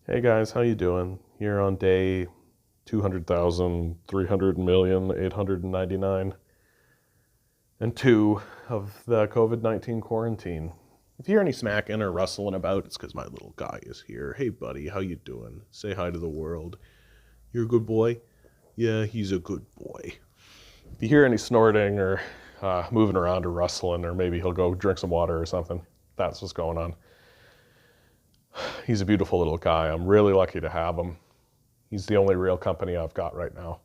Hey guys, how you doing? Here on day 200,300,899 and 2 of the COVID-19 quarantine. If you hear any smacking or rustling about, it's because my little guy is here. Hey buddy, how you doing? Say hi to the world. You're a good boy? Yeah, he's a good boy. If you hear any snorting or moving around or rustling, or maybe he'll go drink some water or something, that's what's going on. He's a beautiful little guy. I'm really lucky to have him. He's the only real company I've got right now.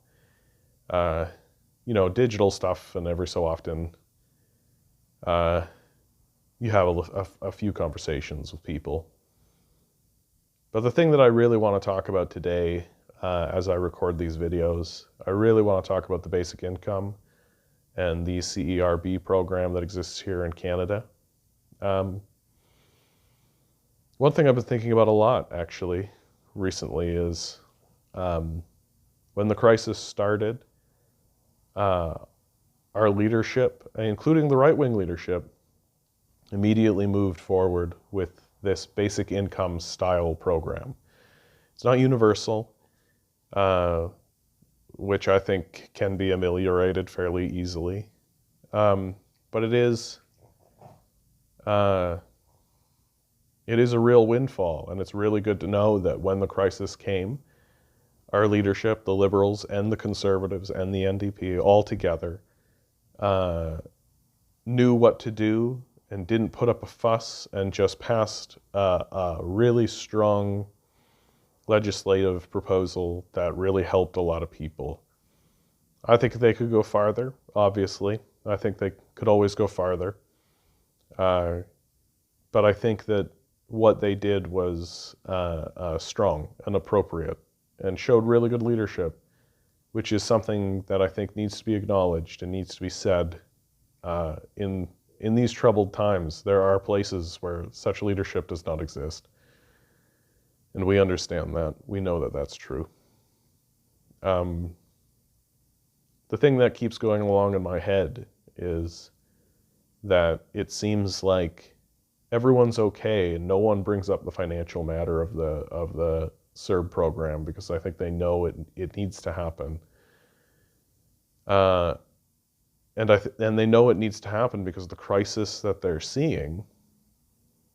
Digital stuff, and every so often you have a few conversations with people. But the thing that I really want to talk about today, as I record these videos, I really want to talk about the basic income and the CERB program that exists here in Canada. One thing I've been thinking about a lot, actually, recently is when the crisis started, our leadership, including the right-wing leadership, immediately moved forward with this basic income style program. It's not universal, which I think can be ameliorated fairly easily, but it is a real windfall, and it's really good to know that when the crisis came, our leadership, the Liberals and the Conservatives and the NDP all together knew what to do and didn't put up a fuss and just passed a really strong legislative proposal that really helped a lot of people. I think they could go farther, obviously. I think they could always go farther. But I think that what they did was strong and appropriate and showed really good leadership, which is something that I think needs to be acknowledged and needs to be said. In these troubled times, there are places where such leadership does not exist. And we understand that. We know that that's true. The thing that keeps going along in my head is that it seems like everyone's okay and no one brings up the financial matter of the CERB program because I think they know it needs to happen. And they know it needs to happen because the crisis that they're seeing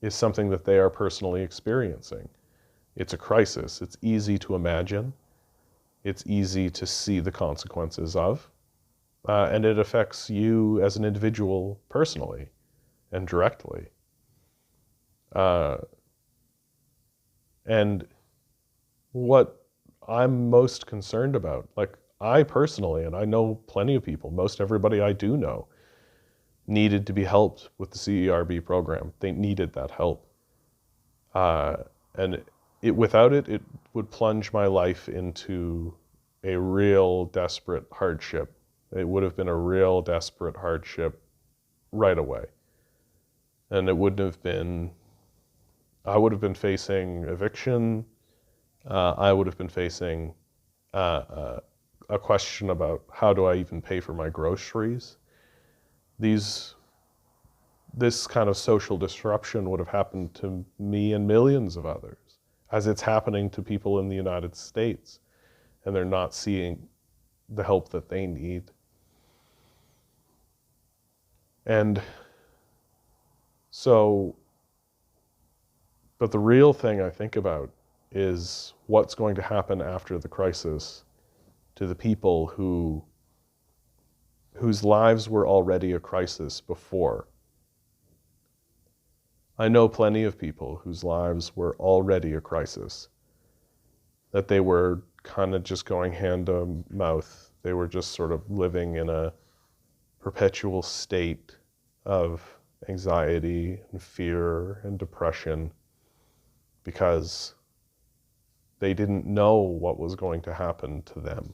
is something that they are personally experiencing. It's a crisis. It's easy to imagine. It's easy to see the consequences of. And it affects you as an individual personally and directly. And what I'm most concerned about, like I personally, and I know plenty of people, most everybody I do know, needed to be helped with the CERB program. They needed that help. And without it, it would plunge my life into a real desperate hardship. It would have been a real desperate hardship right away. And it wouldn't have been, I would have been facing eviction. I would have been facing a question about how do I even pay for my groceries. This kind of social disruption would have happened to me and millions of others, as it's happening to people in the United States, and they're not seeing the help that they need. And so, but the real thing I think about is what's going to happen after the crisis to the people whose lives were already a crisis before. I know plenty of people whose lives were already a crisis, that they were kind of just going hand to mouth. They were just sort of living in a perpetual state of anxiety and fear and depression because they didn't know what was going to happen to them.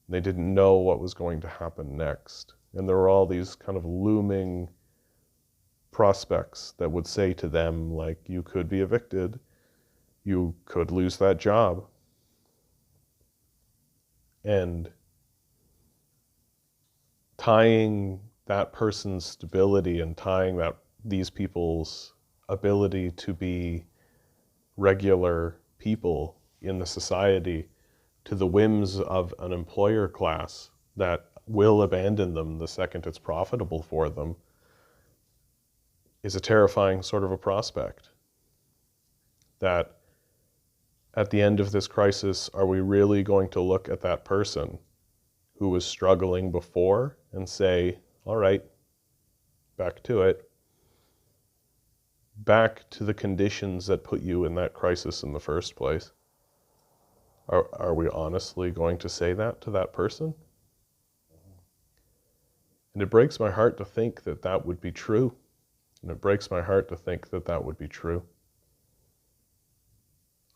They didn't know what was going to happen next. And there were all these kind of looming prospects that would say to them, like, you could be evicted, you could lose that job. And tying that person's stability and tying these people's ability to be regular people in the society to the whims of an employer class that will abandon them the second it's profitable for them is a terrifying sort of a prospect. That at the end of this crisis, are we really going to look at that person who was struggling before and say, all right, back to it, back to the conditions that put you in that crisis in the first place? Are we honestly going to say that to that person? And it breaks my heart to think that that would be true. And it breaks my heart to think that that would be true.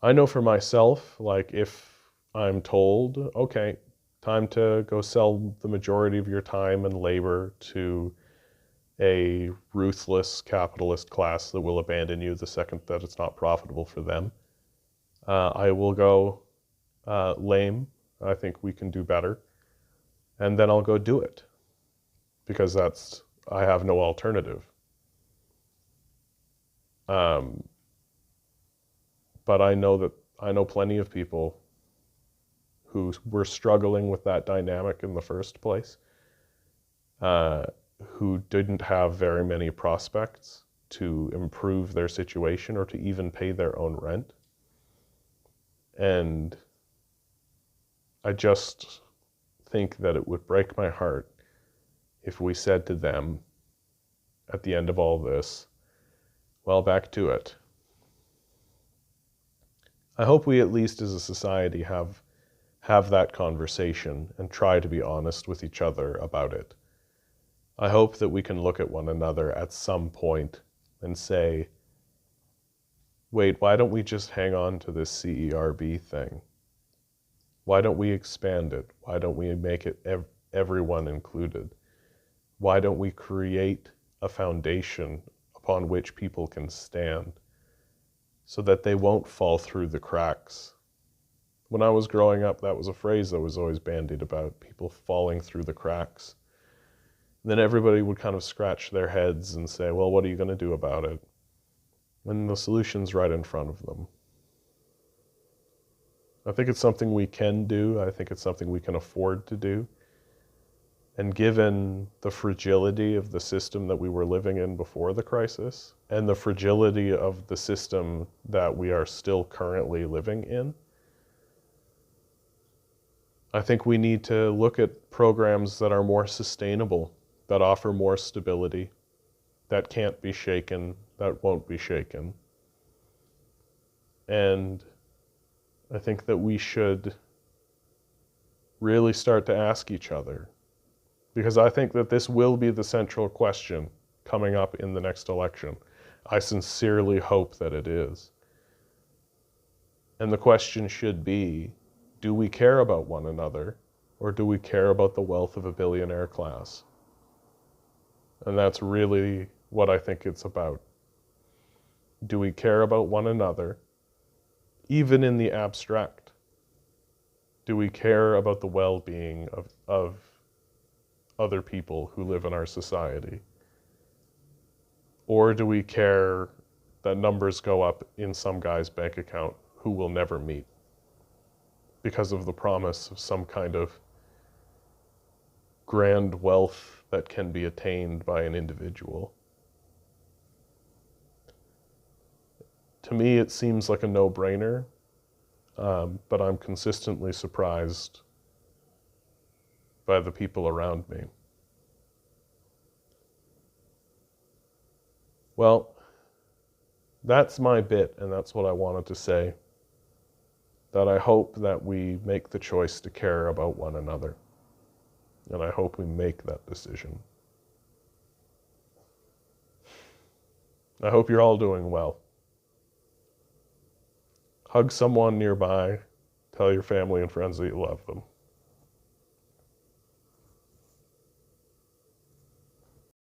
I know for myself, like if I'm told, okay, time to go sell the majority of your time and labor to a ruthless capitalist class that will abandon you the second that it's not profitable for them, I will go lame. I think we can do better. And then I'll go do it because I have no alternative. But I know plenty of people who were struggling with that dynamic in the first place, who didn't have very many prospects to improve their situation or to even pay their own rent. And I just think that it would break my heart if we said to them at the end of all this, well, back to it. I hope we at least as a society have that conversation and try to be honest with each other about it. I hope that we can look at one another at some point and say, wait, why don't we just hang on to this CERB thing? Why don't we expand it? Why don't we make it everyone included? Why don't we create a foundation upon which people can stand so that they won't fall through the cracks? When I was growing up, that was a phrase that was always bandied about, people falling through the cracks. And then everybody would kind of scratch their heads and say, well, what are you going to do about it? And the solution's right in front of them. I think it's something we can do. I think it's something we can afford to do. And given the fragility of the system that we were living in before the crisis, and the fragility of the system that we are still currently living in, I think we need to look at programs that are more sustainable, that offer more stability, that can't be shaken, that won't be shaken. And I think that we should really start to ask each other, because I think that this will be the central question coming up in the next election. I sincerely hope that it is. And the question should be, do we care about one another, or do we care about the wealth of a billionaire class? And that's really what I think it's about. Do we care about one another, even in the abstract? Do we care about the well-being of other people who live in our society? Or do we care that numbers go up in some guy's bank account who will never meet because of the promise of some kind of grand wealth that can be attained by an individual? To me, it seems like a no-brainer, but I'm consistently surprised by the people around me. Well, that's my bit, and that's what I wanted to say. That I hope that we make the choice to care about one another. And I hope we make that decision. I hope you're all doing well. Hug someone nearby. Tell your family and friends that you love them.